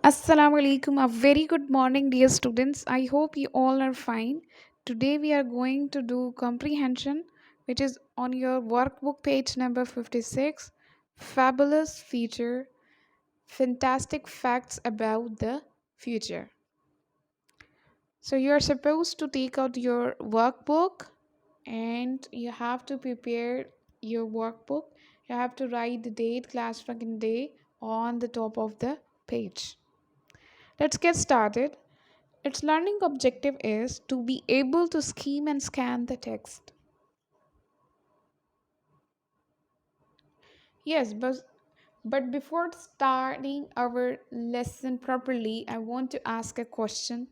Assalamu alaikum. A very good morning, dear students. I hope you all are fine. Today we are going to do comprehension, which is on your workbook page number 56. Fabulous future, fantastic facts about the future. So you are supposed to take out your workbook and you have to prepare your workbook. You have to write the date, class fucking day on the top of the page. Let's get started. Its learning objective is to be able to skim and scan the text. Yes, but before starting our lesson properly, I want to ask a question.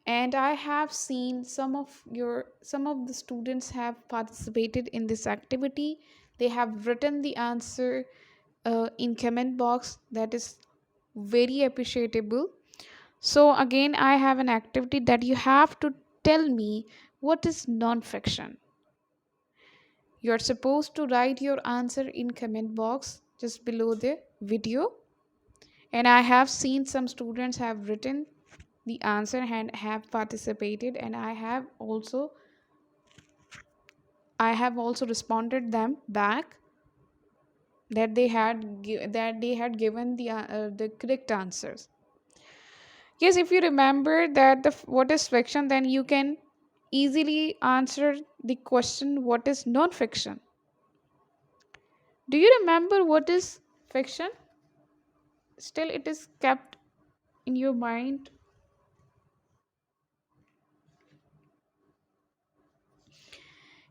And I have seen some of the students have participated in this activity. They have written the answer in comment box. That is very appreciable. So again, I have an activity that you have to tell me what is non-fiction. You're supposed to write your answer in comment box just below the video. And I have seen some students have written the answer and have participated, and I have also responded them back that they had given the correct answers. Yes, if you remember that what is fiction, then you can easily answer the question what is non-fiction. Do you remember what is fiction? Still, it is kept in your mind.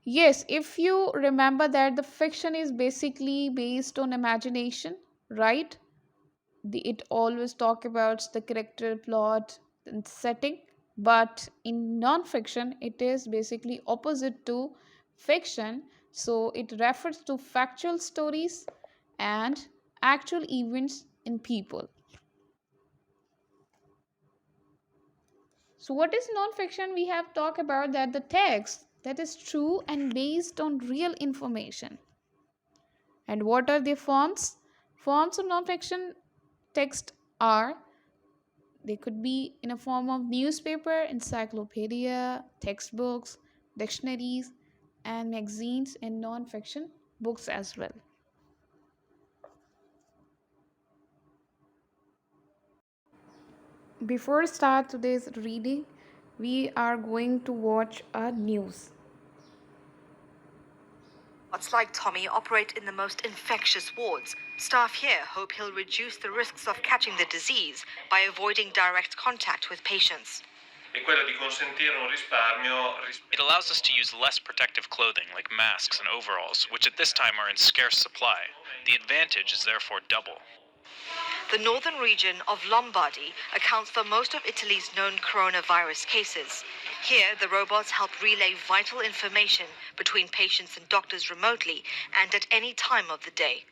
Yes, if you remember that the fiction is basically based on imagination, right? It always talk about the character, plot, and setting. But in non-fiction, it is basically opposite to fiction. So it refers to factual stories and actual events in people. So what is non-fiction? We have talked about that the text that is true and based on real information. And what are the forms? Forms of non-fiction text are, they could be in a form of newspaper, encyclopedia, textbooks, dictionaries, and magazines and non-fiction books as well. Before start today's reading, we are going to watch a news. Robots like Tommy operate in the most infectious wards. Staff here hope he'll reduce the risks of catching the disease by avoiding direct contact with patients. It allows us to use less protective clothing like masks and overalls, which at this time are in scarce supply. The advantage is therefore double. The northern region of Lombardy accounts for most of Italy's known coronavirus cases. Here, the robots help relay vital information between patients and doctors remotely and at any time of the day.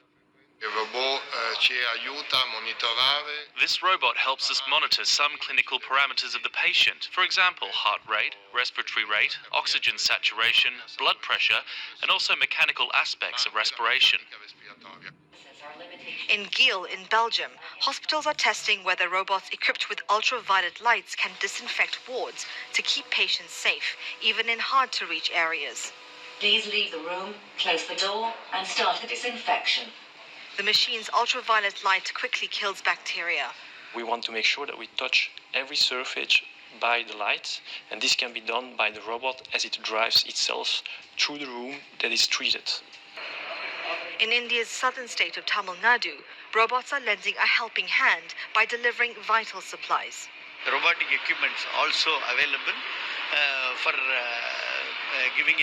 This robot helps us monitor some clinical parameters of the patient, for example, heart rate, respiratory rate, oxygen saturation, blood pressure, and also mechanical aspects of respiration. In Giel, in Belgium, hospitals are testing whether robots equipped with ultraviolet lights can disinfect wards to keep patients safe, even in hard-to-reach areas. Please leave the room, close the door, and start a disinfection. The machine's ultraviolet light quickly kills bacteria. We want to make sure that we touch every surface by the light, and this can be done by the robot as it drives itself through the room that is treated. In India's southern state of Tamil Nadu, robots are lending a helping hand by delivering vital supplies. The robotic equipments also available for giving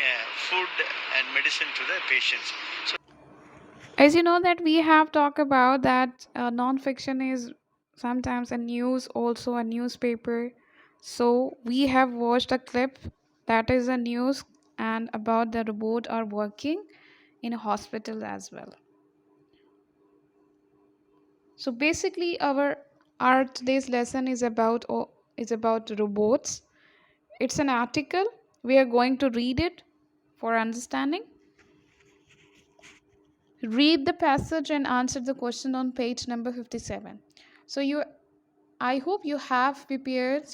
food and medicine to the patients. So, As you know that we have talked about that non-fiction is sometimes a news, also a newspaper. So we have watched a clip that is a news and about the robot are working in a hospital as well. So basically our today's lesson is about robots. It's an article. We are going to read it for understanding. Read the passage and answer the question on page number 57. So I hope you have prepared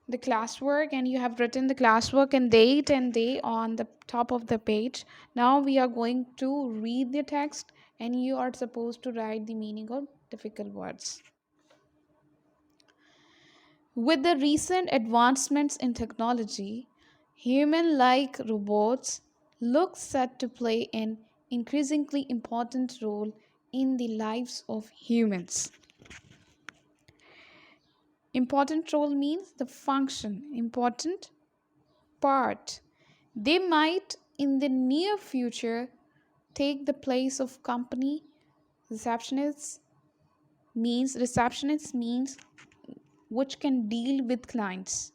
the classwork and you have written the classwork and date and day on the top of the page. Now we are going to read the text and you are supposed to write the meaning of difficult words. With the recent advancements in technology, human like robots look set to play an increasingly important role in the lives of humans. Important role means the function, important part. They might in the near future take the place of company receptionists receptionists means which can deal with clients.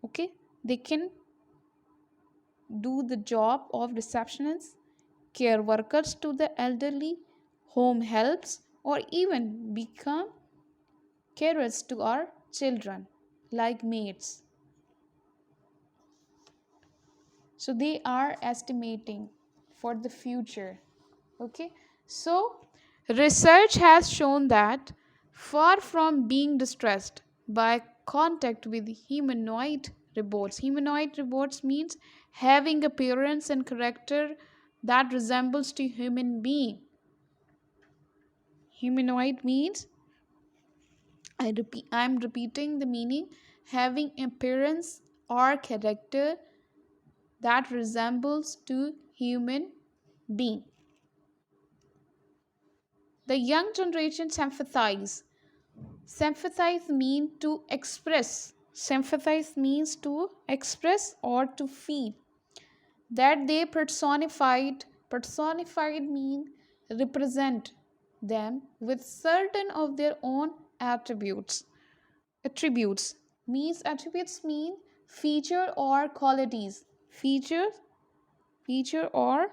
Okay, they can do the job of receptionists, care workers to the elderly, home helps, or even become carers to our children like maids. So they are estimating for the future. Okay, so research has shown that far from being distressed by contact with humanoid robots means having appearance and character that resembles to human being. Humanoid means, I'm repeating the meaning, having appearance or character that resembles to human being. The young generation sympathize. Sympathize means to express. Sympathize means to express or to feel. That they personified mean represent them with certain of their own attributes. Attributes mean feature or qualities. Feature or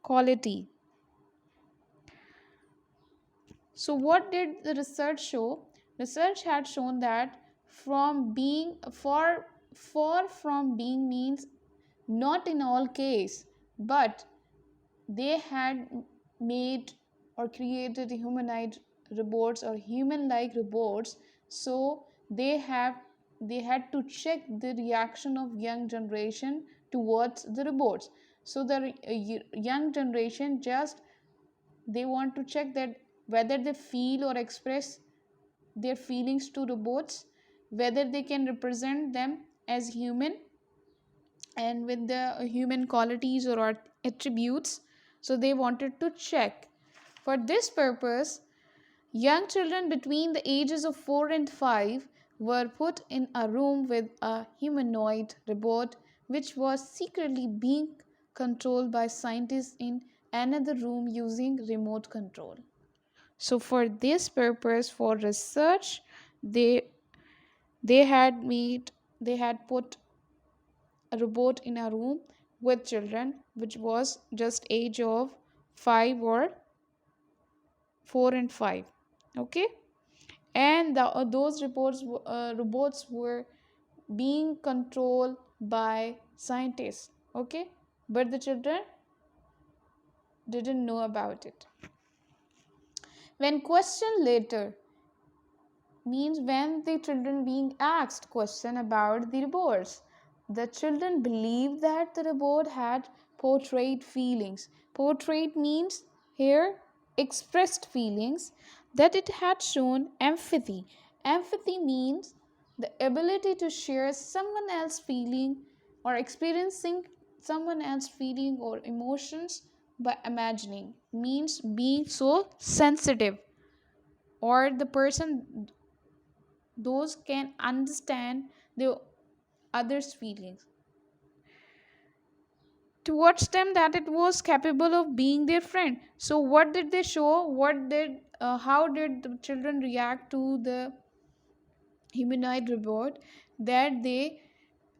quality. So, what did the research show? Research had shown that from being far from being means not in all case, but they had made or created humanoid robots or human-like robots. So they had to check the reaction of young generation towards the robots. So the young generation just they want to check that whether they feel or express their feelings to robots, whether they can represent them as human and with the human qualities or attributes. So they wanted to check. For this purpose, young children between the ages of 4 and 5 were put in a room with a humanoid robot which was secretly being controlled by scientists in another room using remote control. So for this purpose, for research, they they had made they had put a robot in a room with children which was just age of 5 or 4 and 5. Okay, and robots were being controlled by scientists. Okay, but the children didn't know about it. When questioned later, means when the children being asked question about the robots, the children believed that the robot had portrayed feelings. Portrayed means here expressed feelings, that it had shown empathy. Empathy means the ability to share someone else's feeling or experiencing someone else's feeling or emotions by imagining, means being so sensitive, or the person those can understand the others feelings towards them, that it was capable of being their friend. So what did they show? How did the children react to the humanoid robot? That they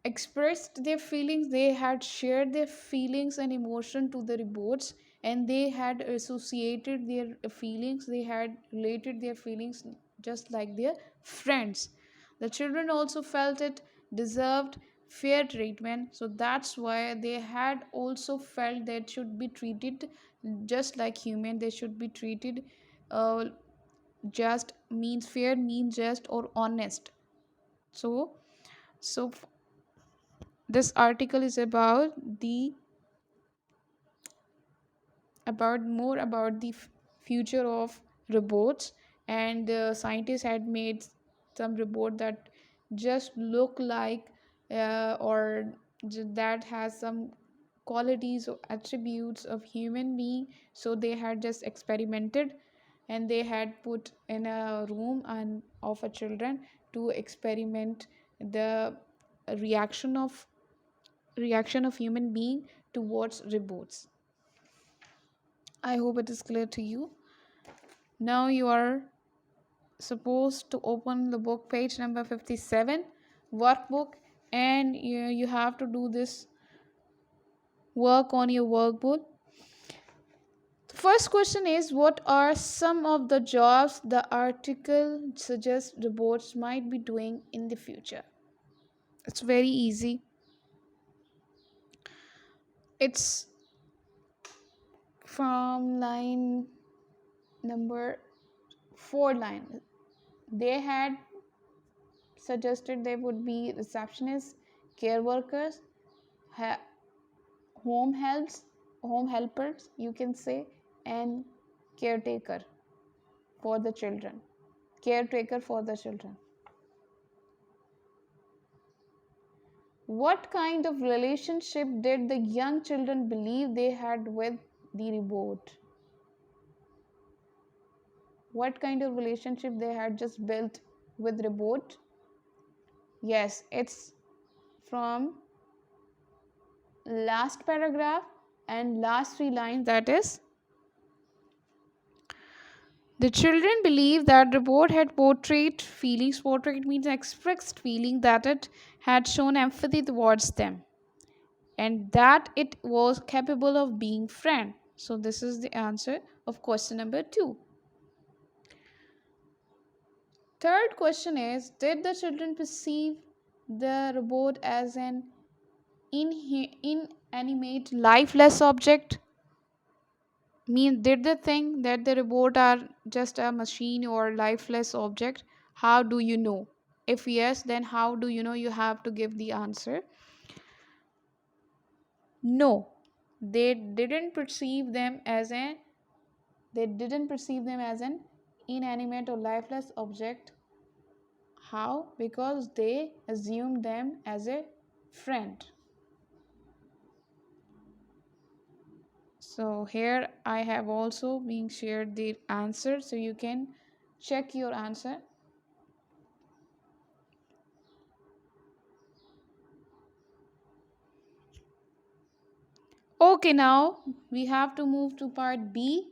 expressed their feelings, they had shared their feelings and emotion to the robots, and they had associated their feelings, they had related their feelings just like their friends. The children also felt it deserved fair treatment, so that's why they had also felt that should be treated just like human, they should be treated uh, just means fair means just or honest. So this article is about the future of robots, and scientists had made some robot that just look like that has some qualities or attributes of human being. So they had just experimented, and they had put in a room and of a children to experiment the reaction of human being towards robots. I hope it is clear to you. Now you are supposed to open the book page number 57, workbook, and you have to do this work on your workbook. The first question is, what are some of the jobs the article suggests robots might be doing in the future? It's very easy. It's from line number 4 line. They had suggested they would be receptionists, care workers, ha- home helps, home helpers, you can say, and caretaker for the children. Caretaker for the children. What kind of relationship did the young children believe they had with the robot? What kind of relationship they had just built with robot? Yes, it's from last paragraph and last 3 lines, that is, the children believed that the report had portrayed feelings. Portrayed means expressed feeling, that it had shown empathy towards them, and that it was capable of being friend. So this is the answer of question number 2. Third question is, did the children perceive the robot as an inanimate, lifeless object? Mean, did they think that the robot are just a machine or lifeless object? How do you know? If yes, then how do you know? You have to give the answer. No, they didn't perceive them as an inanimate or lifeless object. How? Because they assumed them as a friend. So here I have also been shared the answer, so you can check your answer. Okay, now we have to move to part B.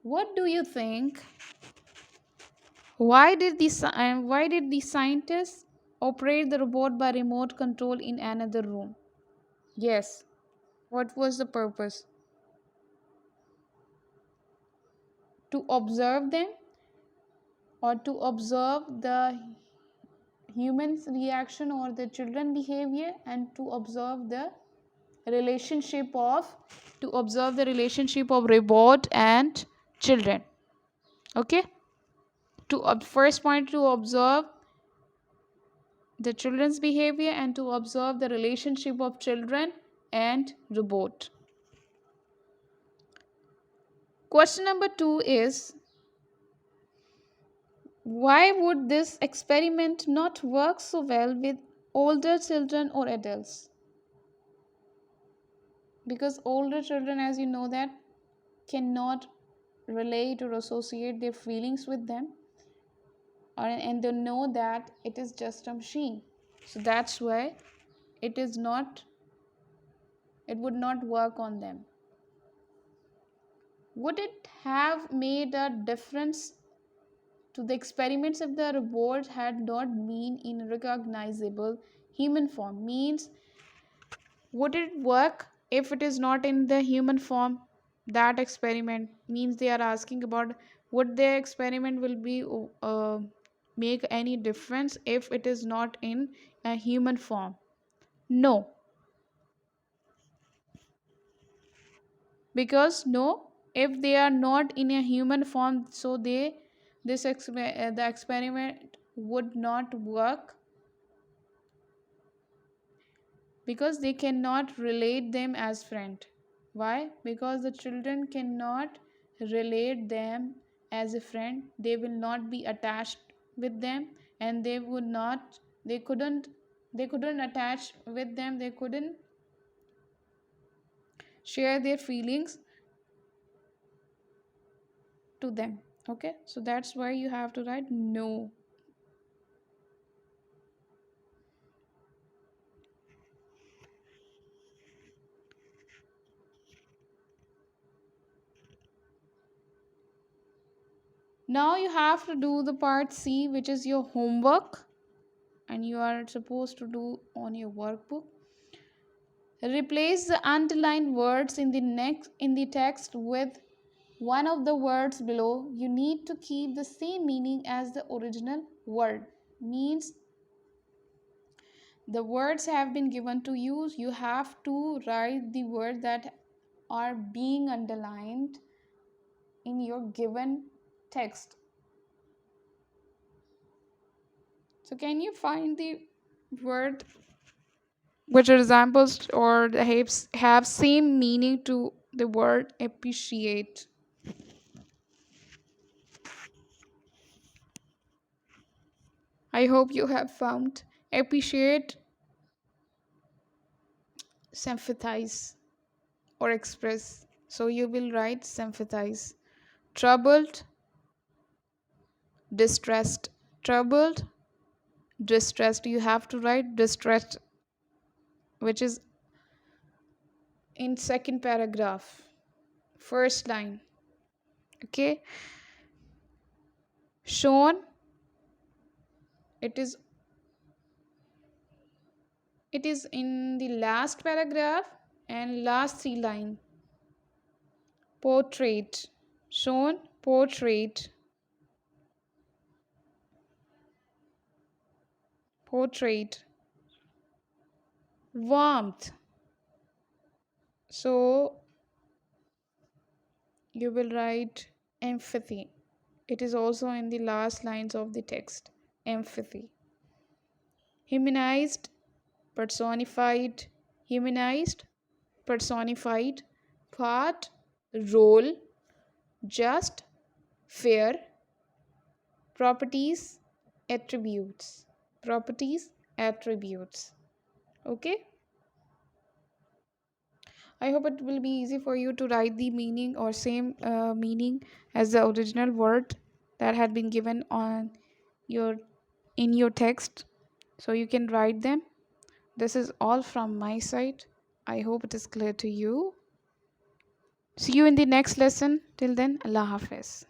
What do you think? Why did the scientists operate the robot by remote control in another room? Yes. What was the purpose? To observe them, or to observe the humans' reaction or the children behavior, and to observe the relationship of robot and children. Okay, to first point, to observe the children's behavior and to observe the relationship of children and robot. Question number 2 is, why would this experiment not work so well with older children or adults? Because older children, as you know, that cannot relate or associate their feelings with them, and they know that it is just a machine. So that's why it would not work on them. Would it have made a difference to the experiments if the robot had not been in recognizable human form? Means, would it work if it is not in the human form? That experiment means they are asking about, would their experiment will be make any difference if it is not in a human form? No, because no, if they are not in a human form, so the experiment would not work because they cannot relate them as friend. Why? Because the children cannot relate them as a friend. They will not be attached with them, and they couldn't attach with them. They couldn't share their feelings to them. Okay, so that's why you have to write no. Now you have to do the part C, which is your homework, and you are supposed to do on your workbook. Replace the underlined words in the text with one of the words below. You need to keep the same meaning as the original word. Means the words have been given to you. You have to write the words that are being underlined in your given text. So can you find the word which resembles or have same meaning to the word appreciate? I hope you have found. Appreciate, sympathize, or express. So you will write sympathize. Troubled, distressed. Troubled, distressed. You have to write distressed, which is in second paragraph, first line. Okay. Shown, it is in the last paragraph and last three line. Portrait, shown, portrait, portrait. Warmth, so you will write empathy. It is also in the last lines of the text. Empathy. Humanized, personified, humanized, personified, part, role, just, fair, properties, attributes. Properties, attributes. Okay? I hope it will be easy for you to write the meaning or same meaning as the original word that had been given on your in your text, so you can write them. This is all from my side. I hope it is clear to you. See you in the next lesson. Till then, Allah Hafiz.